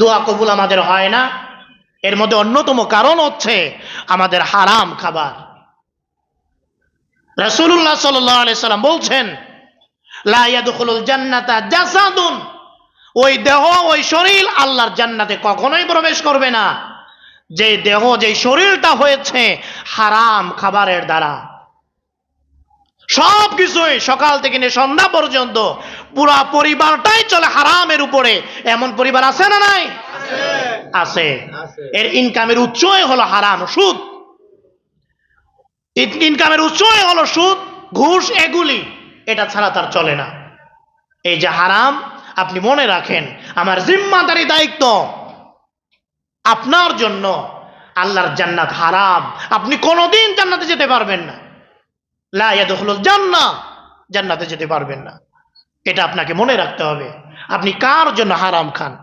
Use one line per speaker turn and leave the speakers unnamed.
দোয়া কবুল আমাদের হয় না? এর মধ্যে অন্যতম কারণ হচ্ছে আমাদের হারাম খাবার। রাসূলুল্লাহ সাল্লাল্লাহু আলাইহি সাল্লাম বলছেন, লা ইয়াদখুলুল জান্নাতা জাসাদুন, ওই দেহ ওই শরীর আল্লাহর জান্নাতে কখনোই প্রবেশ করবে না যে দেহ যে শরীরটা হয়েছে হারাম খাবারের দ্বারা। সব কিছুই সকাল থেকে নিয়ে সন্ধ্যা পর্যন্ত পুরা পরিবারটাই চলে হারামের উপরে। এমন পরিবার আছে না নাই? আছে। এর ইনকামের উৎসই হলো হারাম, সুদ। ইনকামের উৎসই হলো সুদ, ঘুষ, এগুলি। এটা ছাড়া তার চলে না। এই যে হারাম, আপনি মনে রাখেন, আমার জিম্মাদারি দায়িত্ব আপনার জন্য। আল্লাহর জান্নাত হারাম, আপনি কোনোদিন জান্নাতে যেতে পারবেন না। লা ইয়াদখুলুল জান্নাহ, জান্নাতে যেতে পারবেন না। এটা আপনাকে মনে রাখতে হবে। আপনি কার জন্য হারাম খান?